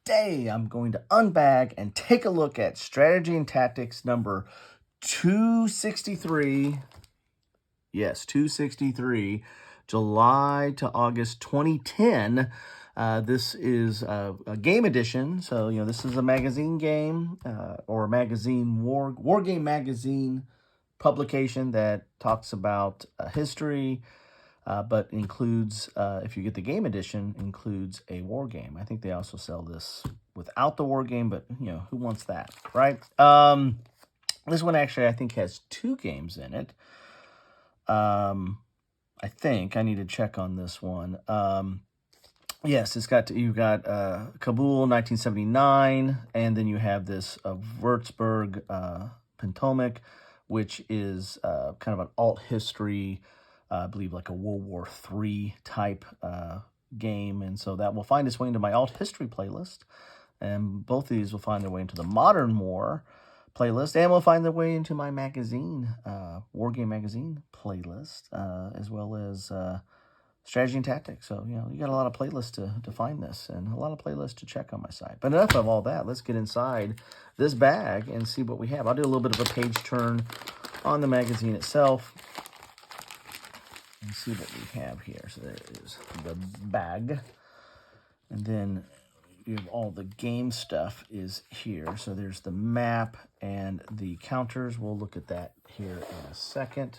today I'm going to unbag and take a look at Strategy and Tactics number 263. Yes, 263, July to August 2010. This is a game edition, so this is a magazine game or a magazine war game magazine publication that talks about history, but includes, if you get the game edition, includes a war game. I think they also sell this without the war game, but who wants that, right? This one actually I think has 2 games in it. I think I need to check on this one. Yes, you've got Kabul 1979, and then you have this Wurzburg Pentomic, which is kind of an alt history, I believe like a World War III type game, and so that will find its way into my alt history playlist, and both of these will find their way into the modern war playlist, and will find their way into my magazine, war game magazine playlist, as well as Strategy and Tactics. So, you got a lot of playlists to find this, and a lot of playlists to check on my site. But enough of all that. Let's get inside this bag and see what we have. I'll do a little bit of a page turn on the magazine itself and see what we have here. So there is the bag. And then you have all the game stuff is here. So there's the map and the counters. We'll look at that here in a second.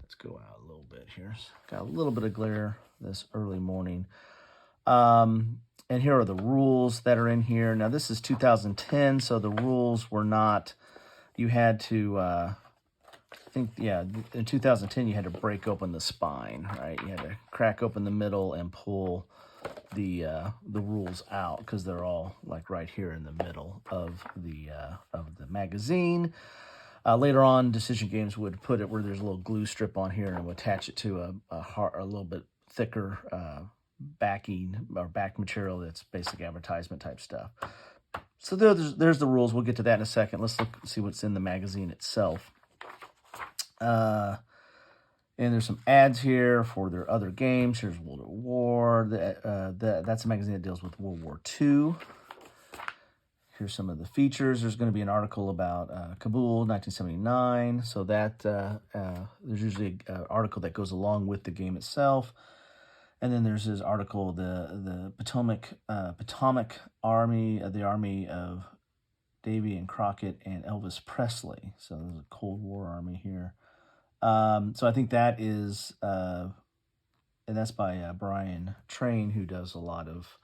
Let's go out a little bit here. Got a little bit of glare this early morning. And here are the rules that are in here. Now, this is 2010, so the rules were not, you had to, in 2010, you had to break open the spine, right? You had to crack open the middle and pull the rules out, because they're all like right here in the middle of the magazine. Later on, Decision Games would put it where there's a little glue strip on here and would attach it to a little bit thicker backing or back material that's basic advertisement type stuff. So there's the rules. We'll get to that in a second. Let's see what's in the magazine itself. And there's some ads here for their other games. Here's World at War. That's a magazine that deals with World War II. Here's some of the features. There's going to be an article about Kabul, 1979. So that there's usually an article that goes along with the game itself. And then there's this article, the Pentomic Army, the Army of Davy and Crockett and Elvis Presley. So there's a Cold War army here. So I think that is, and that's by Brian Train, who does a lot of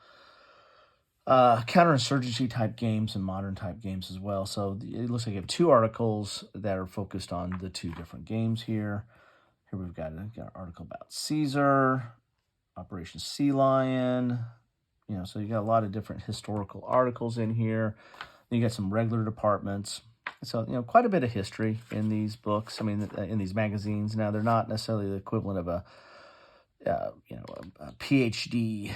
counterinsurgency type games and modern type games as well. So it looks like you have 2 articles that are focused on the 2 different games here. Here we've got an article about Caesar, Operation Sea Lion. So you got a lot of different historical articles in here. Then you got some regular departments. So, quite a bit of history in these books. I mean, in these magazines. Now, they're not necessarily the equivalent of a PhD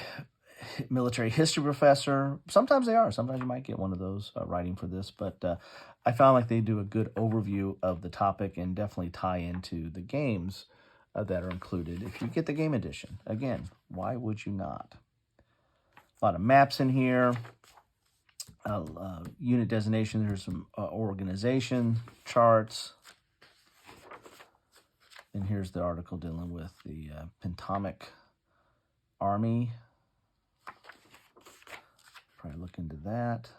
military history professor. Sometimes they are. Sometimes you might get one of those writing for this. But I found like they do a good overview of the topic and definitely tie into the games that are included. If you get the game edition, again, why would you not? A lot of maps in here. Unit designation. There's some organization charts. And here's the article dealing with the Pentomic Army. Probably look into that.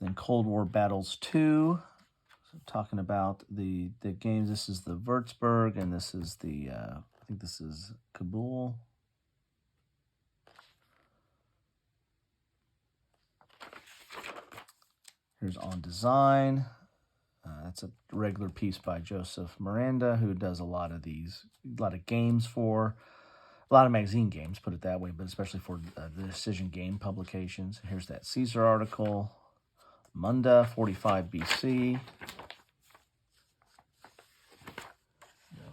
Then Cold War Battles 2. So talking about the games. This is the Wurzburg, and this is the, I think this is Kabul. Here's On Design. That's a regular piece by Joseph Miranda, who does a lot of games for, a lot of magazine games, put it that way, but especially for the Decision Game publications. Here's that Caesar article. Munda, 45 BC.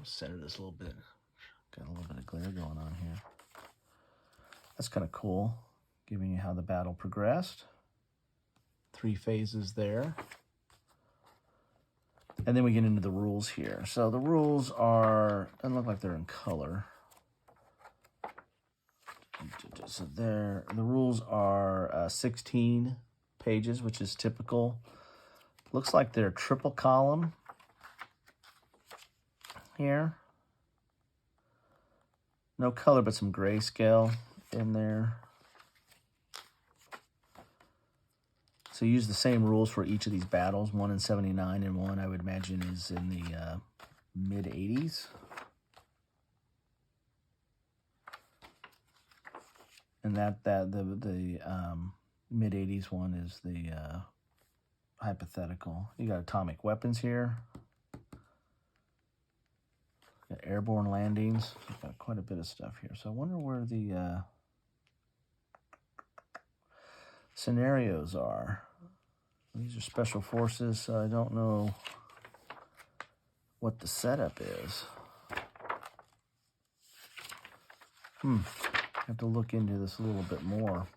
Center this a little bit. Got a little bit of glare going on here. That's kind of cool, giving you how the battle progressed. 3 phases there. And then we get into the rules here. So the rules are, doesn't look like they're in color. So the rules are 16 pages, which is typical. Looks like they're triple column here. No color, but some grayscale in there. So use the same rules for each of these battles. One in 79 and one I would imagine is in the mid-80s. And the mid-80s one is the hypothetical. You got atomic weapons here. Got airborne landings. We've got quite a bit of stuff here. So I wonder where the scenarios are. These are special forces, so I don't know what the setup is. I have to look into this a little bit more.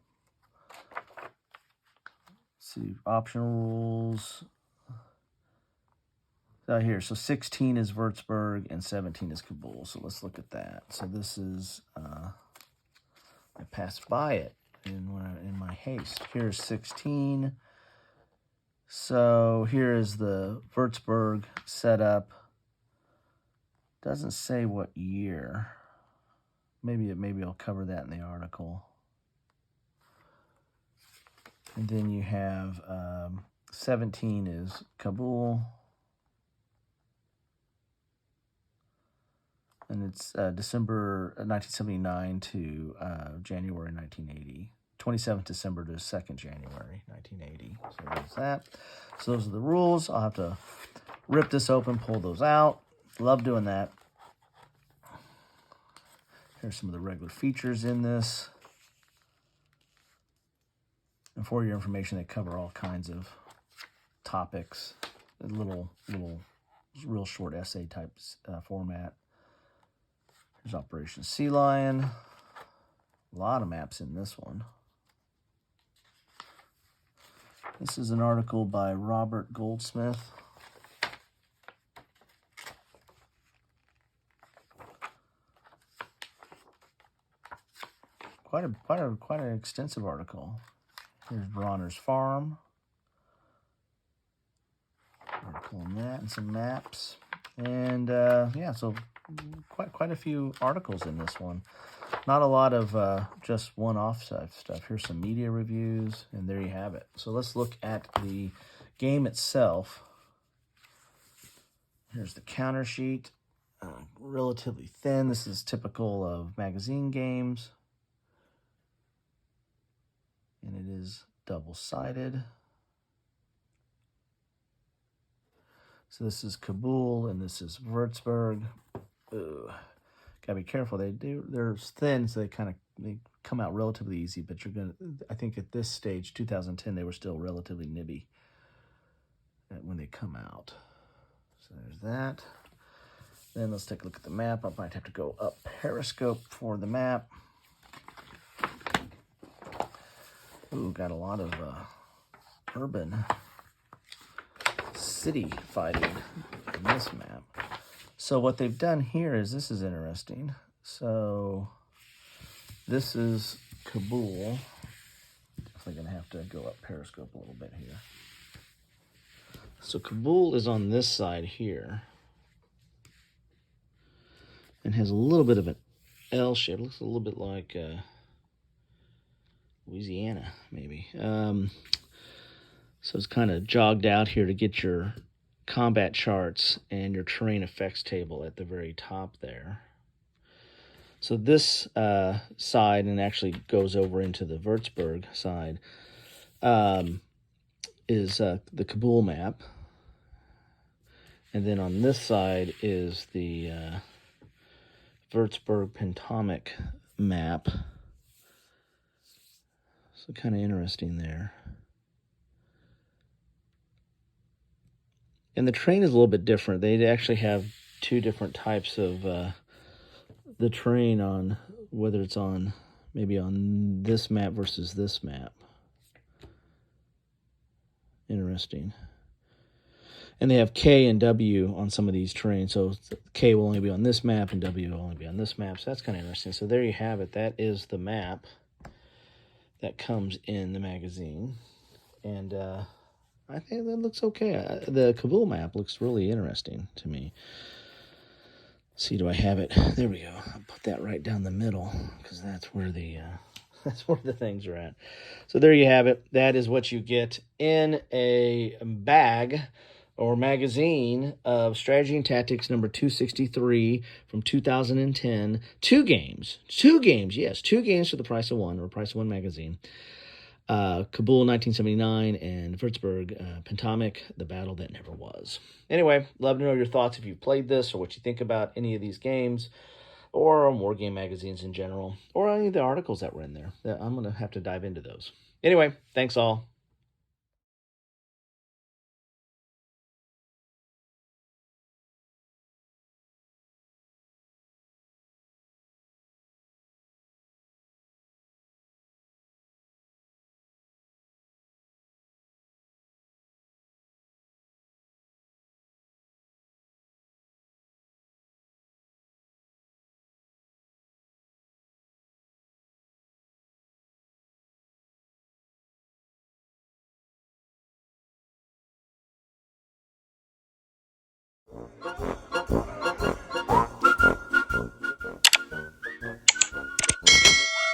Let's see, optional rules. Here, so 16 is Wurzburg and 17 is Kabul. So let's look at that. So this is, I passed by it in my haste. Here's 16. So here is the Wurzburg setup. Doesn't say what year. Maybe I'll cover that in the article. And then you have 17 is Kabul. And it's December 1979 to January 1980. 27th December to 2nd January 1980. So there's that. So those are the rules. I'll have to rip this open, pull those out. Love doing that. Here's some of the regular features in this. And for your information, they cover all kinds of topics. A little real short essay type format. Here's Operation Sea Lion. A lot of maps in this one. This is an article by Robert Goldsmith. Quite an extensive article. Here's Bronner's Farm. Article on that and some maps. And yeah, so quite a few articles in this one. Not a lot of just one-off stuff. Here's some media reviews, and there you have it. So let's look at the game itself. Here's the counter sheet. Relatively thin. This is typical of magazine games. And it is double-sided. So this is Kabul, and this is Wurzburg. Ugh. Gotta be careful. They're thin, so they come out relatively easy. But I think at this stage, 2010, they were still relatively nibby when they come out. So there's that. Then let's take a look at the map. I might have to go up Periscope for the map. Ooh, got a lot of urban city fighting in this map. So what they've done here is, this is interesting. So this is Kabul. I'm going to have to go up Periscope a little bit here. So Kabul is on this side here. And has a little bit of an L shape. Looks a little bit like Louisiana, maybe. So it's kind of jogged out here to get your combat charts and your terrain effects table at the very top there. So this side, and actually goes over into the Wurzburg side, is the Kabul map. And then on this side is the Wurzburg Pentomic map. So kind of interesting there. And the terrain is a little bit different. They actually have two different types of the terrain, on whether it's on maybe on this map versus this map. Interesting. And they have K and W on some of these terrains. So K will only be on this map and W will only be on this map. So that's kind of interesting. So there you have it. That is the map. that comes in the magazine. And I think that looks okay. The Kabul map looks really interesting to me. Let's see, do I have it? There we go. I'll put that right down the middle because that's where the things are at. So there you have it. That is what you get in a bag or magazine of Strategy and Tactics number 263 from 2010. Two games, yes, two games for the price of one, or price of one magazine. Kabul 1979 and Wurzburg Pentomic, The Battle That Never Was. Anyway, love to know your thoughts if you've played this or what you think about any of these games or war game magazines in general, or any of the articles that were in there. I'm going to have to dive into those. Anyway, thanks all.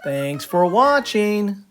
Thanks for watching.